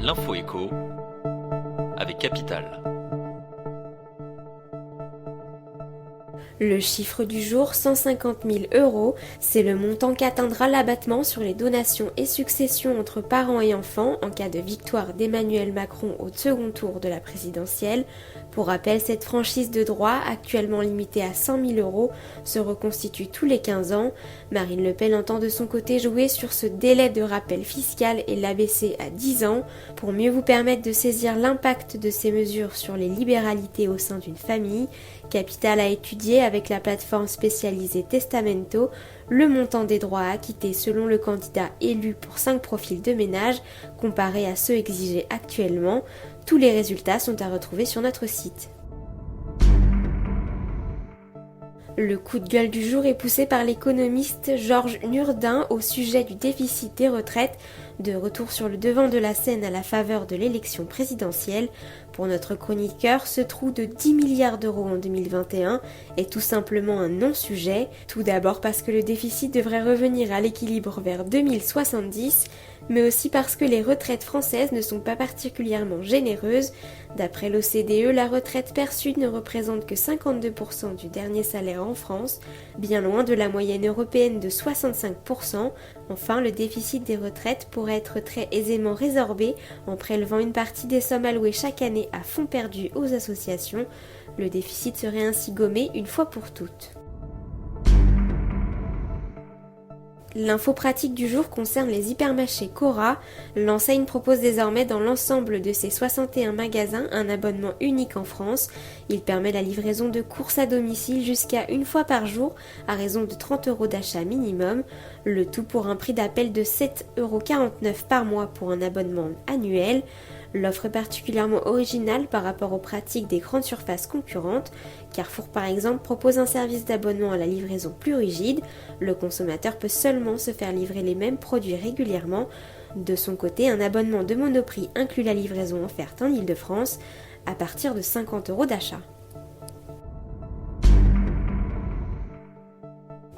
L'info écho avec Capital. Le chiffre du jour, 150 000 €, c'est le montant qu'atteindra l'abattement sur les donations et successions entre parents et enfants en cas de victoire d'Emmanuel Macron au second tour de la présidentielle. Pour rappel, cette franchise de droit, actuellement limitée à 100 000 €, se reconstitue tous les 15 ans. Marine Le Pen entend de son côté jouer sur ce délai de rappel fiscal et l'abaisser à 10 ans pour mieux vous permettre de saisir l'impact de ces mesures sur les libéralités au sein d'une famille. Capital a étudié avec la plateforme spécialisée Testamento le montant des droits à acquitter selon le candidat élu pour 5 profils de ménage comparé à ceux exigés actuellement. Tous les résultats sont à retrouver sur notre site. Le coup de gueule du jour est poussé par l'économiste Georges Nurdin au sujet du déficit des retraites, de retour sur le devant de la scène à la faveur de l'élection présidentielle. Pour notre chroniqueur, ce trou de 10 milliards d'euros en 2021 est tout simplement un non-sujet. Tout d'abord parce que le déficit devrait revenir à l'équilibre vers 2070, mais aussi parce que les retraites françaises ne sont pas particulièrement généreuses. D'après l'OCDE, la retraite perçue ne représente que 52% du dernier salaire en France, bien loin de la moyenne européenne de 65%. Enfin, le déficit des retraites pourrait être très aisément résorbé en prélevant une partie des sommes allouées chaque année à fonds perdus aux associations. Le déficit serait ainsi gommé une fois pour toutes. L'info pratique du jour concerne les hypermarchés Cora. L'enseigne propose désormais dans l'ensemble de ses 61 magasins un abonnement unique en France. Il permet la livraison de courses à domicile jusqu'à une fois par jour à raison de 30 € d'achat minimum. Le tout pour un prix d'appel de 7,49 € par mois pour un abonnement annuel. L'offre est particulièrement originale par rapport aux pratiques des grandes surfaces concurrentes. Carrefour par exemple propose un service d'abonnement à la livraison plus rigide. Le consommateur peut seulement se faire livrer les mêmes produits régulièrement. De son côté, un abonnement de Monoprix inclut la livraison offerte en Île-de-France à partir de 50 € d'achat.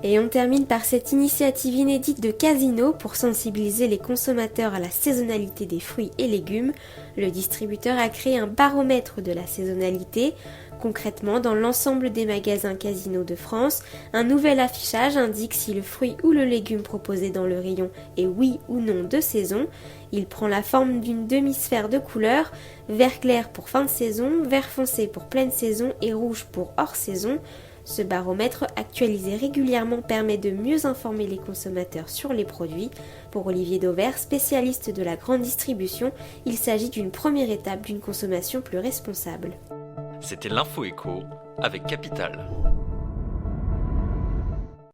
Et on termine par cette initiative inédite de Casino pour sensibiliser les consommateurs à la saisonnalité des fruits et légumes. Le distributeur a créé un baromètre de la saisonnalité. Concrètement, dans l'ensemble des magasins Casino de France, un nouvel affichage indique si le fruit ou le légume proposé dans le rayon est oui ou non de saison. Il prend la forme d'une demi-sphère de couleur, vert clair pour fin de saison, vert foncé pour pleine saison et rouge pour hors saison. Ce baromètre actualisé régulièrement permet de mieux informer les consommateurs sur les produits. Pour Olivier Dauvert, spécialiste de la grande distribution, il s'agit d'une première étape d'une consommation plus responsable. C'était l'info écho avec Capital.